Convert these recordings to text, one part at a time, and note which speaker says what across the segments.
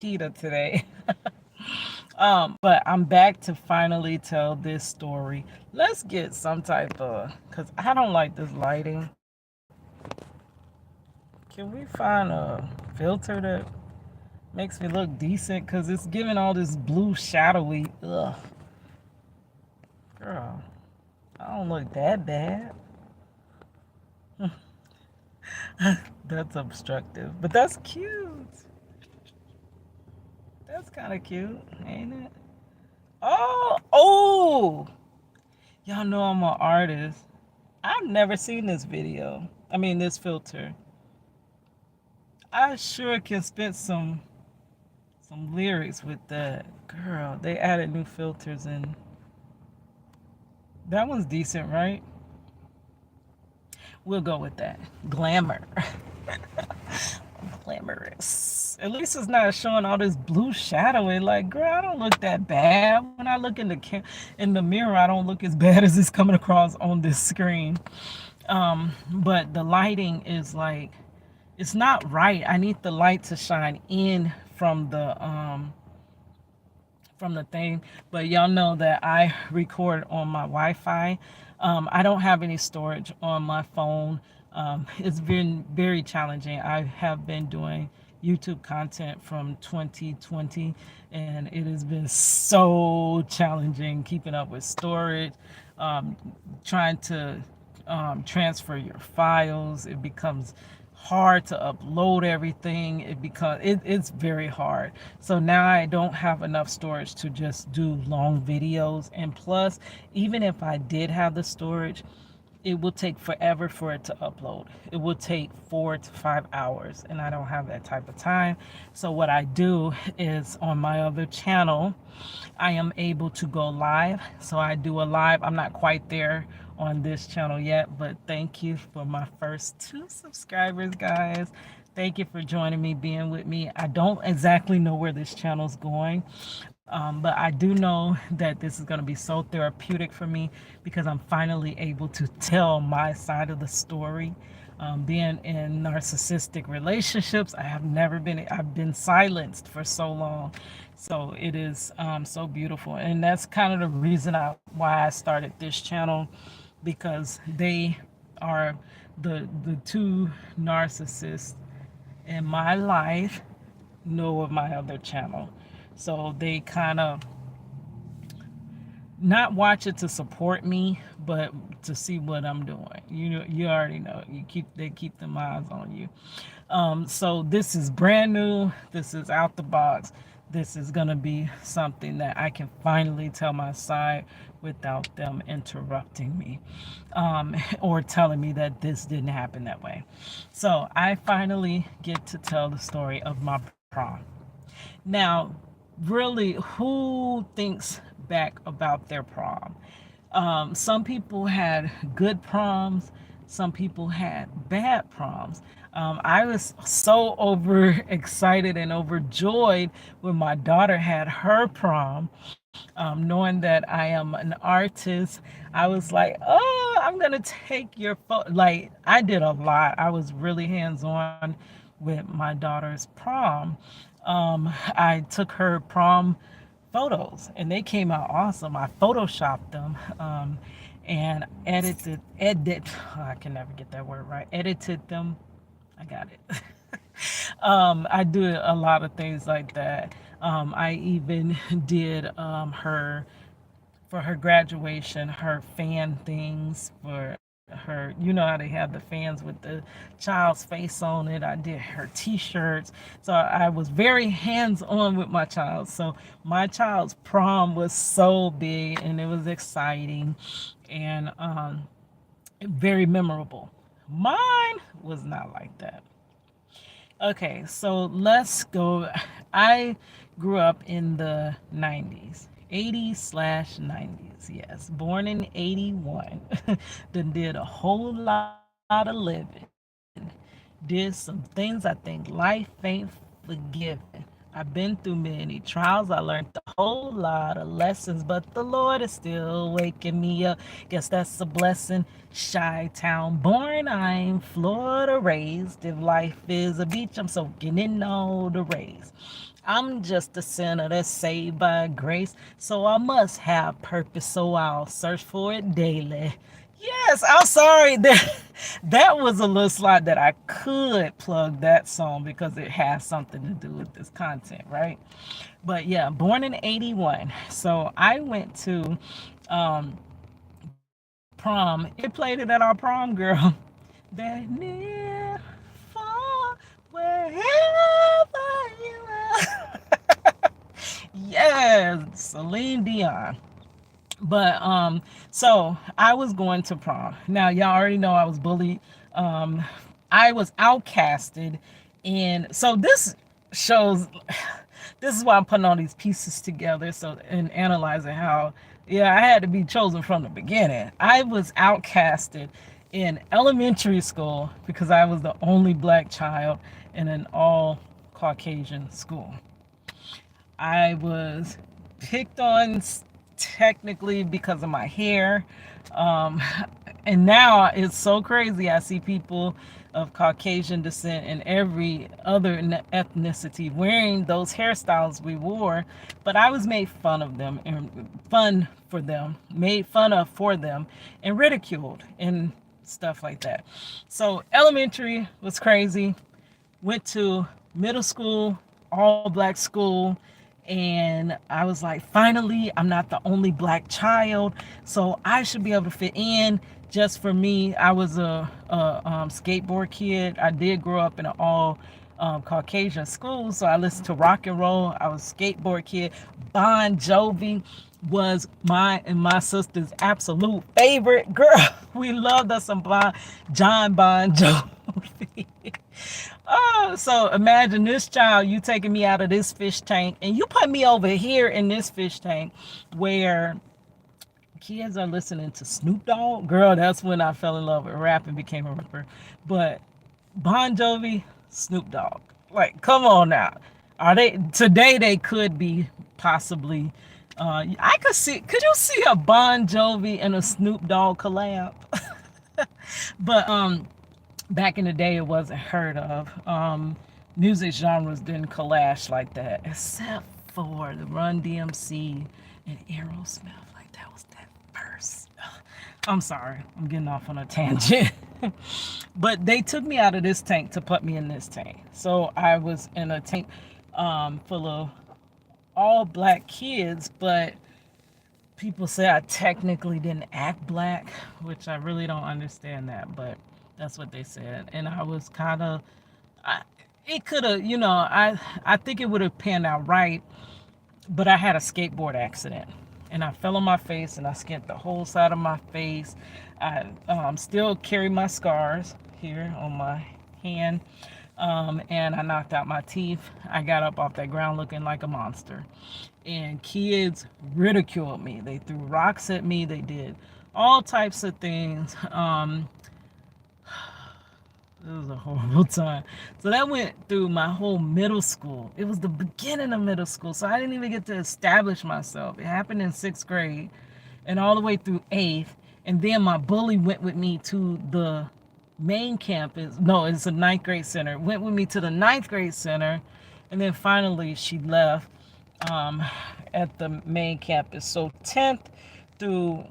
Speaker 1: Kita today. But I'm back to finally tell this story. Let's get some type of, because I don't like this lighting. Can we find a filter that makes me look decent? Because it's giving all this blue shadowy. Ugh. Girl, I don't look that bad. That's obstructive. But that's cute. That's kind of cute, ain't it? Oh! Y'all know I'm an artist. I've never seen this video. I mean, this filter. I sure can spit some lyrics with that. Girl, they added new filters and that one's decent, right? We'll go with that. Glamour. Glamorous. At least it's not showing all this blue shadowing. Like, girl, I don't look that bad. When I look in the mirror, I don't look as bad as it's coming across on this screen. But the lighting is like, it's not right. I need the light to shine in from the thing. But y'all know that I record on my Wi-Fi. I don't have any storage on my phone. It's been very challenging. I have been doing YouTube content from 2020, and it has been so challenging keeping up with storage, trying to transfer your files. It becomes hard to upload everything. It's very hard. So now I don't have enough storage to just do long videos. And plus, even if I did have the storage, it will take forever for it to upload. It will take 4 to 5 hours, and I don't have that type of time. So what I do is on my other channel, I am able to go live. So I do a live. I'm not quite there on this channel yet, but thank you for my first 2 subscribers, guys. Thank you for joining me, being with me. I don't exactly know where this channel is going, but I do know that this is going to be so therapeutic for me because I'm finally able to tell my side of the story. Being in narcissistic relationships, I've been silenced for so long. So it is so beautiful. And that's kind of the reason why I started this channel, because they are the two narcissists in my life know of my other channel. So they kind of not watch it to support me, but to see what I'm doing. You already know. They keep them eyes on you. So this is brand new. This is out the box. This is gonna be something that I can finally tell my side without them interrupting me, or telling me that this didn't happen that way. So I finally get to tell the story of my prom. Now, really, who thinks back about their prom? Some people had good proms, some people had bad proms. I was so overexcited and overjoyed when my daughter had her prom. Knowing that I am an artist, I was like, oh, I'm gonna take your photo. Like, I did a lot. I was really hands on with my daughter's prom. I took her prom photos and they came out awesome. I photoshopped them, and I can never get that word right. Edited them. I got it. I do a lot of things like that. I even did her for her graduation, her fan things for her. You know how they have the fans with the child's face on it. I did her t-shirts. So I was very hands-on with my child. So my child's prom was so big and it was exciting and very memorable. Mine was not like that. Okay, so let's go. I grew up in the 90s, 80s slash 90s. Yes, born in 81. Then did a whole lot of living. Did some things I think life ain't forgiven. I've been through many trials. I learned a whole lot of lessons, but the Lord is still waking me up. Guess that's a blessing. Chi-town born, I'm Florida raised. If life is a beach, I'm soaking in all the rays. I'm just a sinner that's saved by grace, so I must have purpose, so I'll search for it daily. Yes, I'm sorry. That was a little slide that I could plug that song because it has something to do with this content, right? But yeah, born in 81. So I went to um, prom. It played it at our prom, girl. That near, far, wherever you are. Yes, Celine Dion. But so I was going to prom. Now y'all already know I was bullied. Um, I was outcasted, and so this shows. This is why I'm putting all these pieces together. So and analyzing how, yeah, I had to be chosen from the beginning. I was outcasted in elementary school because I was the only black child in an all Caucasian school. I was picked on technically because of my hair. Um, and now it's so crazy. I see people of Caucasian descent and every other ethnicity wearing those hairstyles we wore, but I was made fun of them and fun for them, made fun of for them, and ridiculed and stuff like that. So elementary was crazy. Went to middle school, all black school, and I was like, finally, I'm not the only black child, so I should be able to fit in. Just for me, I was a skateboard kid. I did grow up in an all Caucasian school, so I listened to rock and roll. I was a skateboard kid. Bon Jovi was my and my sister's absolute favorite. Girl, we loved us some John Bon Jovi. Oh, so imagine this child, you taking me out of this fish tank and you put me over here in this fish tank where kids are listening to Snoop Dogg. Girl, that's when I fell in love with rap and became a rapper. But Bon Jovi, Snoop Dogg. Like, come on now. Are they today? They could be possibly. Could you see a Bon Jovi and a Snoop Dogg collab? But back in the day, it wasn't heard of. Music genres didn't clash like that, except for the Run DMC and Aerosmith. Like that was that first. I'm sorry, I'm getting off on a tangent. But they took me out of this tank to put me in this tank. So I was in a tank full of all black kids, but people say I technically didn't act black, which I really don't understand that, but that's what they said. And I was kind of, it could have, I think it would have panned out right, but I had a skateboard accident and I fell on my face and I skinned the whole side of my face. I still carry my scars here on my hand, and I knocked out my teeth. I got up off that ground looking like a monster. And kids ridiculed me. They threw rocks at me. They did all types of things. It was a horrible time. So that went through my whole middle school. It was the beginning of middle school, so I didn't even get to establish myself. It happened in 6th grade and all the way through 8th. And then my bully went with me to the main campus. No, it's a 9th grade center. Went with me to the 9th grade center. And then finally she left at the main campus. So 10th through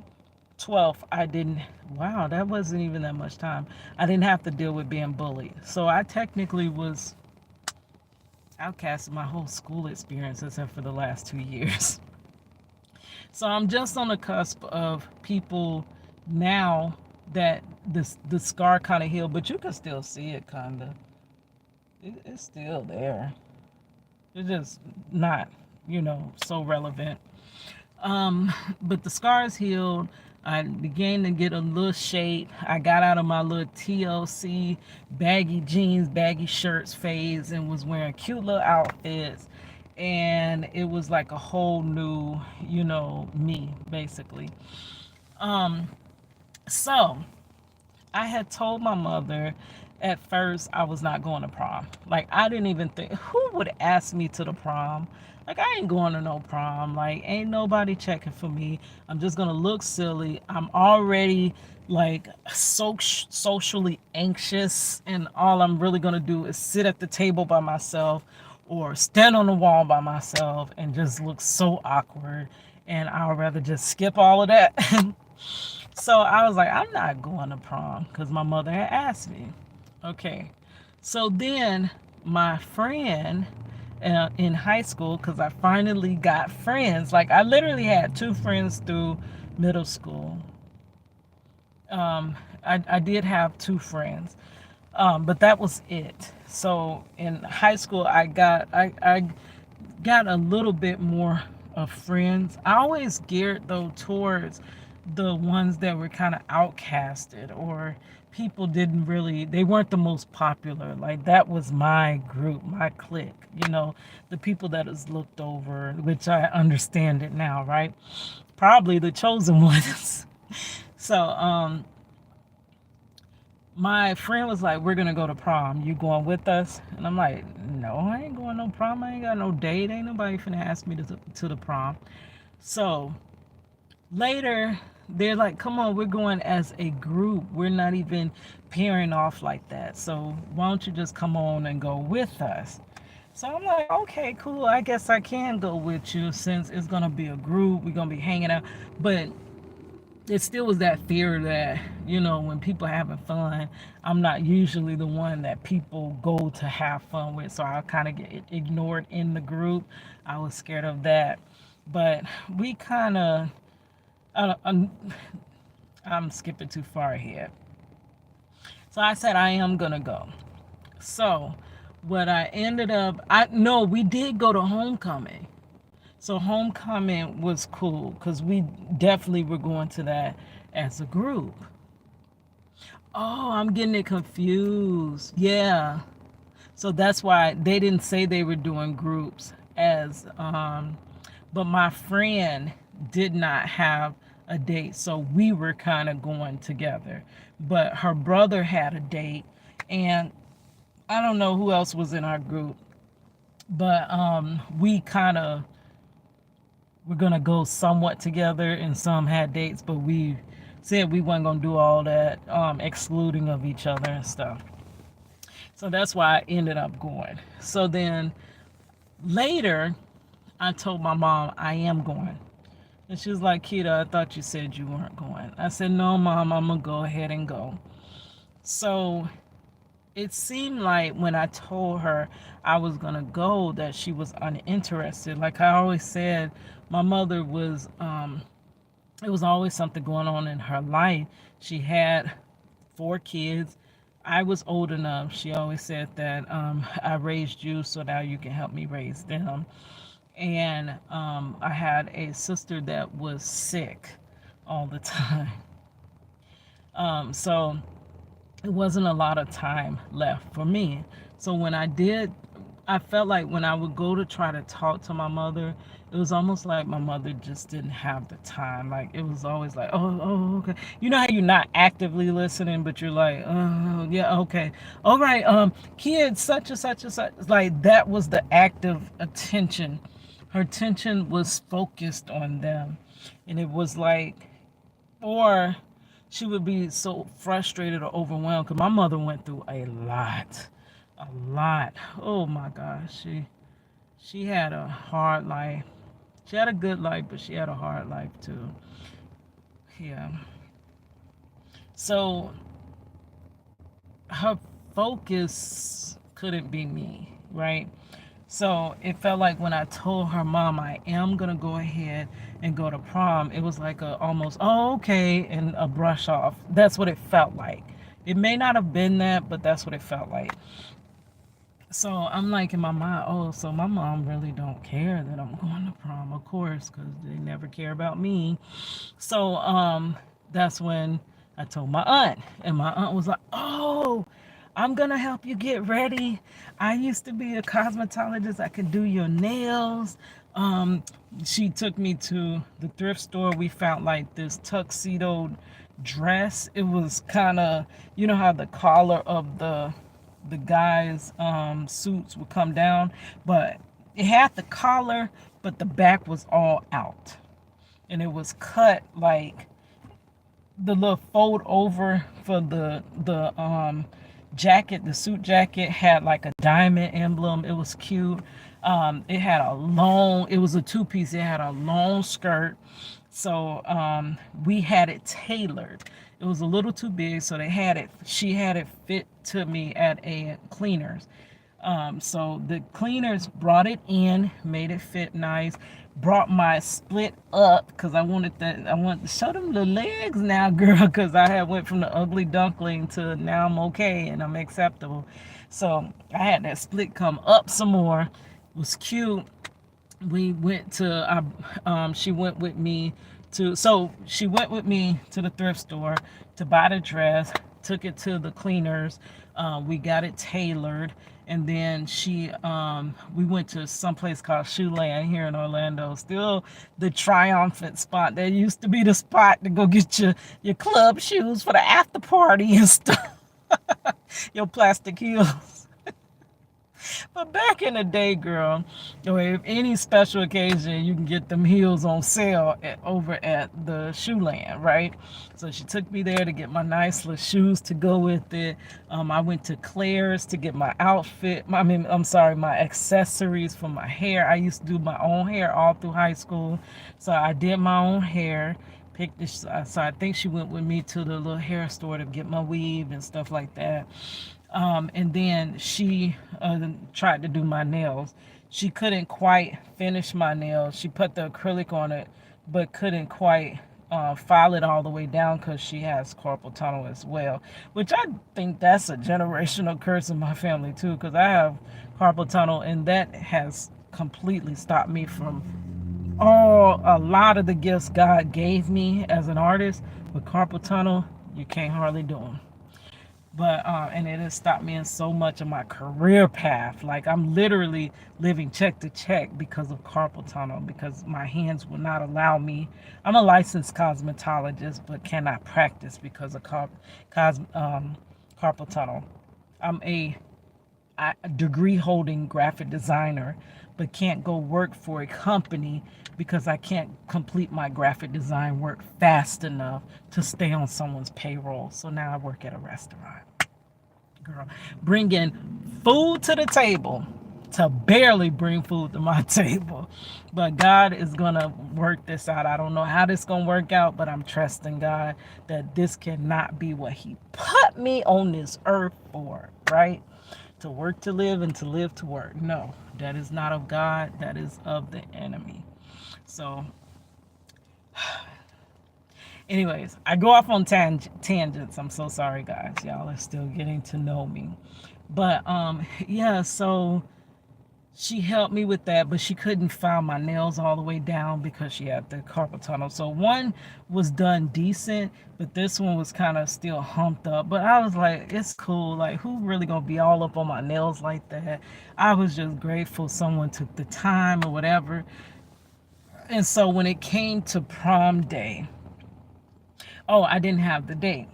Speaker 1: 12th, wow, that wasn't even that much time. I didn't have to deal with being bullied. So I technically was outcasted my whole school experience except for the last 2 years. So I'm just on the cusp of people now that the scar kind of healed, but you can still see it kind of. It's still there. It's just not, so relevant. But the scars healed. I began to get a little shape. I got out of my little TLC baggy jeans, baggy shirts phase and was wearing cute little outfits. And it was like a whole new, me, basically. So I had told my mother at first I was not going to prom. Like, I didn't even think, who would ask me to the prom? Like, I ain't going to no prom. Like, ain't nobody checking for me. I'm just going to look silly. I'm already, like, so socially anxious, and all I'm really going to do is sit at the table by myself or stand on the wall by myself and just look so awkward. And I would rather just skip all of that. So I was like, I'm not going to prom because my mother had asked me. Okay. So then my friend in high school, because I finally got friends, like I literally had two friends through middle school. I did have two friends, but that was it. So in high school, I got a little bit more of friends. I always geared though towards the ones that were kind of outcasted, or people didn't really, they weren't the most popular. Like that was my group, my clique, the people that is looked over, which I understand it now, right? Probably the chosen ones. So my friend was like, we're gonna go to prom, you going with us? And I'm like, no, I ain't going no prom, I ain't got no date, ain't nobody finna ask me to the prom. So later they're like, come on, we're going as a group, we're not even pairing off like that, so why don't you just come on and go with us? So I'm like, okay, cool, I guess I can go with you since it's gonna be a group, we're gonna be hanging out. But it still was that fear that, when people are having fun, I'm not usually the one that people go to have fun with. So I kind of get ignored in the group. I was scared of that. But we kind of, I'm skipping too far ahead. So I said, I am going to go. So what I ended up, no, we did go to homecoming. So homecoming was cool because we definitely were going to that as a group. Oh, I'm getting it confused. Yeah. So that's why they didn't say they were doing groups as but my friend did not have a date, so we were kind of going together. But her brother had a date, and I don't know who else was in our group, but we kind of were gonna go somewhat together, and some had dates, but we said we weren't gonna do all that excluding of each other and stuff. So that's why I ended up going. So then later, I told my mom I am going. And she was like, Kita, I thought you said you weren't going. I said, no, Mom, I'm going to go ahead and go. So it seemed like when I told her I was going to go that she was uninterested. Like I always said, my mother was, it was always something going on in her life. She had 4 kids. I was old enough. She always said that I raised you, so now you can help me raise them. And I had a sister that was sick all the time. So it wasn't a lot of time left for me. So when I did, I felt like when I would go to try to talk to my mother, it was almost like my mother just didn't have the time. Like it was always like, oh, okay. You know how you're not actively listening, but you're like, oh, yeah, okay, all right, kids, such and such and such. Like that was the active attention. Her attention was focused on them, and it was like, or she would be so frustrated or overwhelmed because my mother went through a lot. Oh my gosh, she had a hard life. She had a good life, but she had a hard life too. Yeah. So her focus couldn't be me, right? So it felt like when I told her mom I am gonna go ahead and go to prom, it was like a almost, oh okay, and a brush off. That's what it felt like. It may not have been that, but that's what it felt like. So I'm like in my mind, oh, so my mom really don't care that I'm going to prom, of course, because they never care about me. So that's when I told my aunt, and my aunt was like, oh, I'm gonna help you get ready. I used to be a cosmetologist. I could do your nails. Um, she took me to the thrift store. We found like this tuxedo dress. It was kind of, you know how the collar of the guys' suits would come down, but it had the collar, but the back was all out, and it was cut like the little fold over for the jacket, the suit jacket had like a diamond emblem. It was cute. It had a long, it was a two-piece. It had a long skirt. So we had it tailored. It was a little too big, so she had it fit to me at a cleaner's. So the cleaners brought it in, made it fit nice, brought my split up because I wanted to show them the legs now, girl, because I had went from the ugly duckling to now I'm okay and I'm acceptable. So I had that split come up some more. It was cute. We went to she went with me she went with me to the thrift store to buy the dress, took it to the cleaners. We got it tailored, and then we went to some place called Shoe Land here in Orlando. Still the triumphant spot. There used to be the spot to go get your club shoes for the after party and stuff. Your plastic heels. But back in the day, girl, or if any special occasion, you can get them heels on sale over at the Shoe Land, right? So she took me there to get my nice little shoes to go with it. I went to Claire's to get my outfit. My accessories for my hair. I used to do my own hair all through high school, so I did my own hair. So I think she went with me to the little hair store to get my weave and stuff like that. And then she tried to do my nails. She couldn't quite finish my nails. She put the acrylic on it, but couldn't quite file it all the way down because she has carpal tunnel as well, which I think that's a generational curse in my family too, because I have carpal tunnel, and that has completely stopped me from a lot of the gifts God gave me as an artist. With carpal tunnel, you can't hardly do them. But and it has stopped me in so much of my career path. Like I'm literally living check to check because of carpal tunnel, because my hands will not allow me. I'm a licensed cosmetologist, but cannot practice because of carpal tunnel. I'm a degree holding graphic designer, but can't go work for a company because I can't complete my graphic design work fast enough to stay on someone's payroll. So now I work at a restaurant, girl, bringing food to the table to barely bring food to my table. But God is gonna work this out. I don't know how this gonna work out, but I'm trusting God that this cannot be what He put me on this earth for, right? To work to live and to live to work. No, that is not of God. That is of the enemy. So anyways, I go off on tangents. I'm so sorry, guys. Y'all are still getting to know me. But yeah, so she helped me with that, but she couldn't file my nails all the way down because she had the carpal tunnel. So one was done decent, but this one was kind of still humped up. But I was like, it's cool. Like, who really gonna be all up on my nails like that? I was just grateful someone took the time or whatever. And so when it came to prom day, I didn't have the date.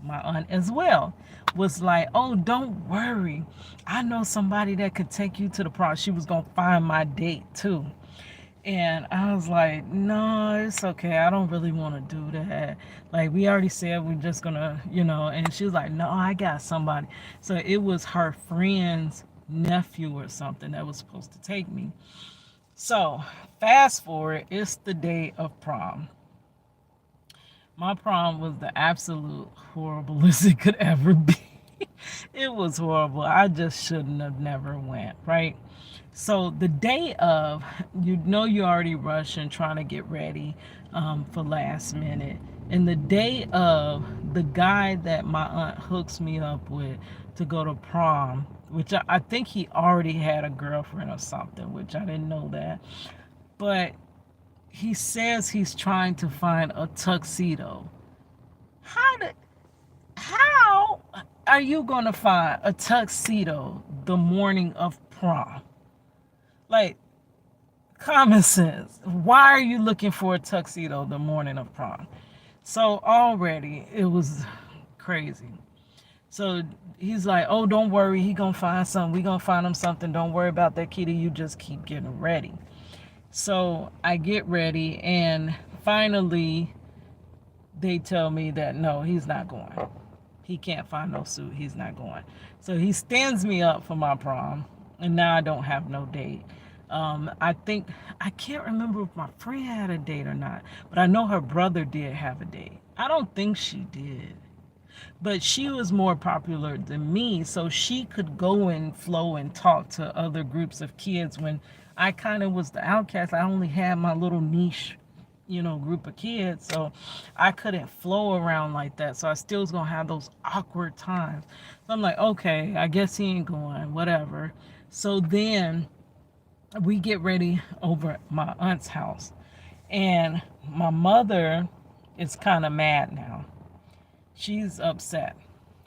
Speaker 1: My aunt as well was like, oh, don't worry, I know somebody that could take you to the prom. She was gonna find my date too. And I was like, no, it's okay, I don't really want to do that. Like, we already said we're just gonna, and she was like, no, I got somebody. So it was her friend's nephew or something that was supposed to take me. So fast forward, it's the day of prom. My prom was the absolute horriblest it could ever be. It was horrible. I just shouldn't have never went, right? So the day of, you already rushing, trying to get ready for last minute. And the day of, the guy that my aunt hooks me up with to go to prom, which I think he already had a girlfriend or something, which I didn't know that. But he says he's trying to find a tuxedo. How are you going to find a tuxedo the morning of prom? Like, common sense. Why are you looking for a tuxedo the morning of prom? So already it was crazy. So he's like, oh, don't worry, he gonna find something. We gonna find him something. Don't worry about that, kitty. You just keep getting ready. So I get ready, and finally they tell me that no, he's not going. He can't find no suit. He's not going. So he stands me up for my prom, and now I don't have no date. I think I can't remember if my friend had a date or not, but I know her brother did have a date. I don't think she did, but she was more popular than me, so she could go and flow and talk to other groups of kids when I kind of was the outcast. I only had my little niche, group of kids, so I couldn't flow around like that. So I still was gonna have those awkward times. So I'm like, okay, I guess he ain't going, whatever. So then we get ready over at my aunt's house, and my mother is kind of mad now. She's upset.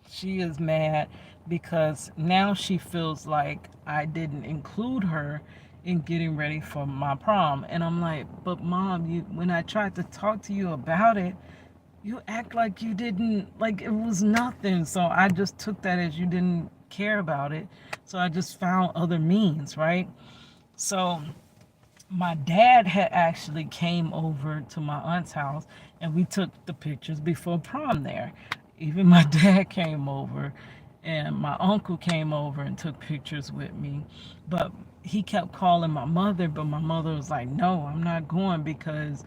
Speaker 1: She is mad because now she feels like I didn't include her in getting ready for my prom. And I'm like, but mom, when I tried to talk to you about it, you act like you didn't, like it was nothing. So I just took that as you didn't care about it. So I just found other means, right? So my dad had actually came over to my aunt's house, and we took the pictures before prom there. Even my dad came over, and my uncle came over and took pictures with me. But he kept calling my mother, but my mother was like, no, I'm not going because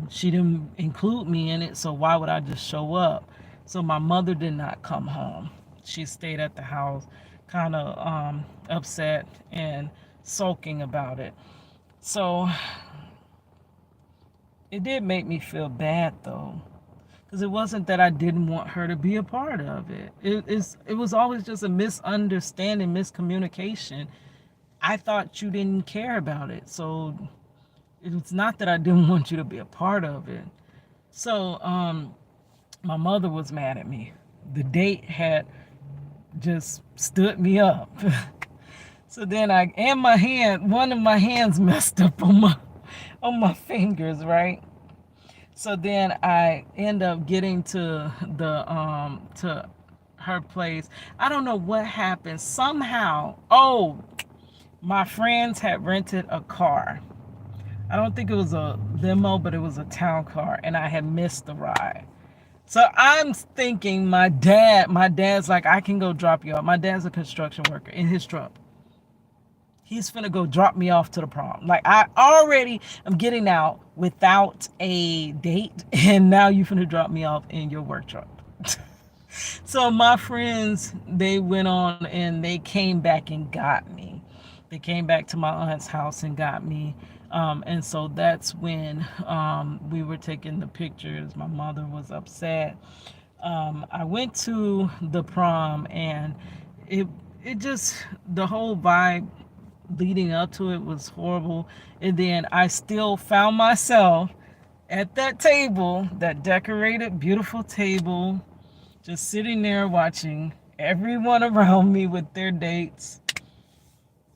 Speaker 1: she didn't include me in it, so why would I just show up? So my mother did not come home. She stayed at the house, kind of upset and sulking about it. So it did make me feel bad though, because it wasn't that I didn't want her to be a part of it. It was always just a misunderstanding, miscommunication. I thought you didn't care about it, so it's not that I didn't want you to be a part of it. So my mother was mad at me. The date had just stood me up. So then one of my hands messed up on my fingers, right? So then I end up getting to to her place. I don't know what happened. Somehow, my friends had rented a car. I don't think it was a limo, but it was a town car, and I had missed the ride. So I'm thinking my dad's like, I can go drop you off. My dad's a construction worker in his truck. He's finna go drop me off to the prom. Like, I already am getting out without a date, and now you finna drop me off in your work truck. So my friends, they went on and they came back and got me. They came back to my aunt's house and got me. And so that's when we were taking the pictures. My mother was upset. I went to the prom, and it just, the whole vibe leading up to it was horrible. And then I still found myself at that table, that decorated, beautiful table, just sitting there watching everyone around me with their dates.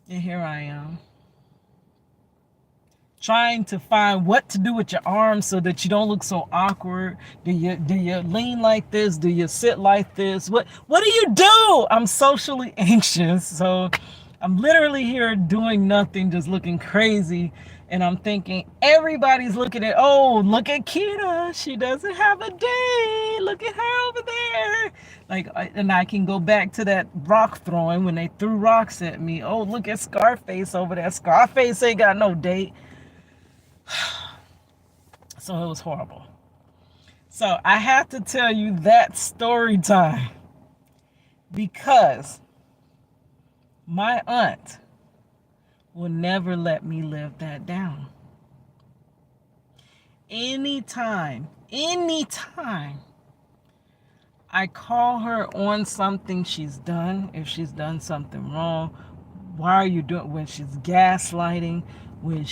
Speaker 1: And here I am, trying to find what to do with your arms so that you don't look so awkward. Do you lean like this? Do you sit like this? What do you do? I'm socially anxious, so I'm literally here doing nothing, just looking crazy. And I'm thinking, everybody's looking at, look at Kita. She doesn't have a date. Look at her over there. And I can go back to that rock throwing when they threw rocks at me. Oh, look at Scarface over there. Scarface ain't got no date. So it was horrible. So I have to tell you that story time because my aunt will never let me live that down. Anytime I call her on something she's done, if she's done something wrong, why are you doing, when she's gaslighting, when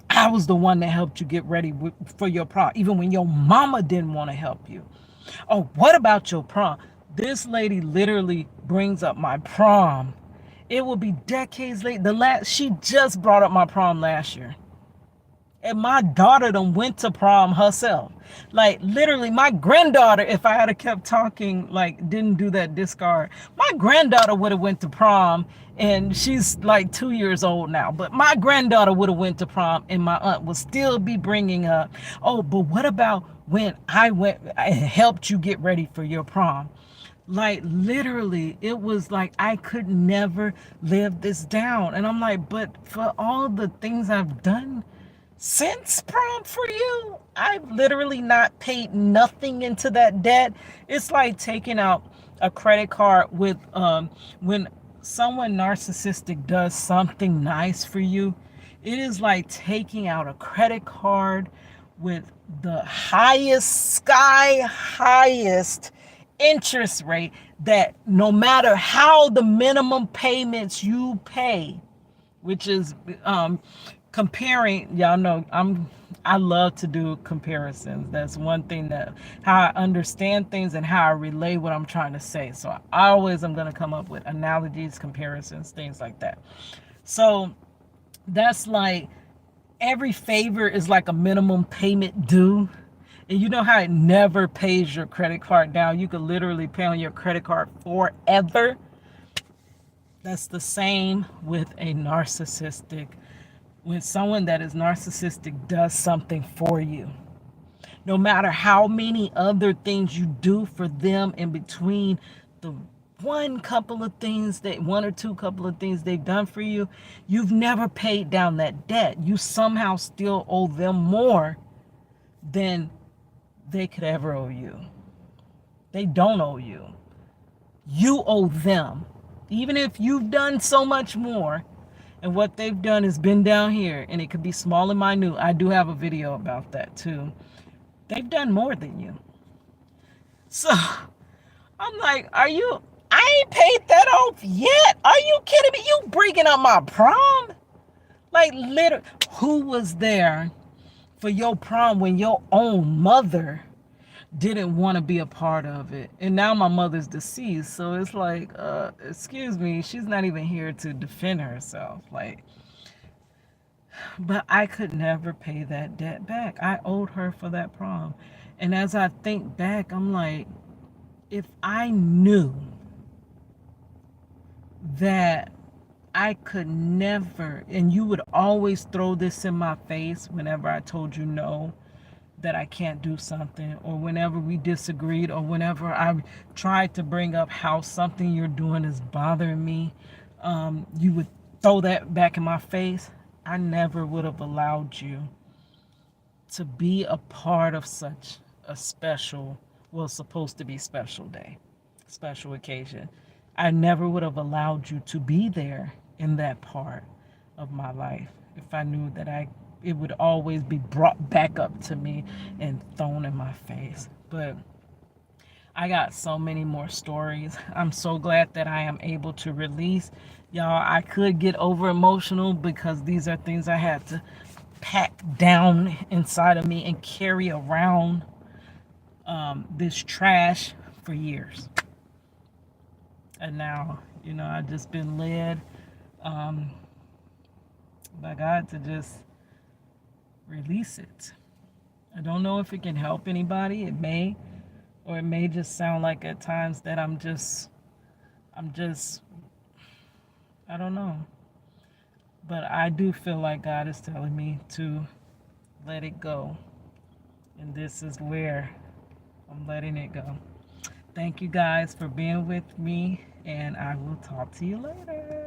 Speaker 1: I was the one that helped you get ready for your prom, even when your mama didn't want to help you. Oh, what about your prom? This lady literally brings up my prom. It will be decades late. She just brought up my prom last year. And my daughter done went to prom herself. Like literally my granddaughter, if I had kept talking, like didn't do that discard, my granddaughter would have went to prom, and she's like 2 years old now. But my granddaughter would have went to prom, and my aunt would still be bringing up, oh, but what about when I helped you get ready for your prom? Like literally, it was like I could never live this down. And I'm like, but for all the things I've done since prom for you, I've literally not paid nothing into that debt. It's like taking out a credit card with when someone narcissistic does something nice for you, it is like taking out a credit card with the highest interest rate, that no matter how the minimum payments you pay, which is comparing, y'all know I love to do comparisons. That's one thing, that how I understand things and how I relay what I'm trying to say. So I always am going to come up with analogies, comparisons, things like that. So that's like every favor is like a minimum payment due. And you know how it never pays your credit card down. You could literally pay on your credit card forever. That's the same with a narcissistic. When someone that is narcissistic does something for you, no matter how many other things you do for them in between the one or two couple of things they've done for you, you've never paid down that debt. You somehow still owe them more than they could ever owe you. They don't owe you. You owe them. Even if you've done so much more, and what they've done has been down here, and it could be small and minute. I do have a video about that too. They've done more than you. So I'm like, I ain't paid that off yet. Are you kidding me? You breaking up my prom? Like literally, who was there for your prom when your own mother didn't want to be a part of it? And now my mother's deceased, so it's like, excuse me, she's not even here to defend herself. Like, but I could never pay that debt back. I owed her for that prom. And as I think back, I'm like, if I knew that I could never, and you would always throw this in my face whenever I told you no, that I can't do something, or whenever we disagreed, or whenever I tried to bring up how something you're doing is bothering me, you would throw that back in my face. I never would have allowed you to be a part of such a special, well, supposed to be special day, special occasion. I never would have allowed you to be there in that part of my life if I knew that it would always be brought back up to me and thrown in my face. But I got so many more stories. I'm so glad that I am able to release. Y'all, I could get over emotional because these are things I had to pack down inside of me and carry around this trash for years. And now, I've just been led by God to just release it. I don't know if it can help anybody. It may, or it may just sound like at times that I'm just, I don't know. But I do feel like God is telling me to let it go. And this is where I'm letting it go. Thank you guys for being with me, and I will talk to you later.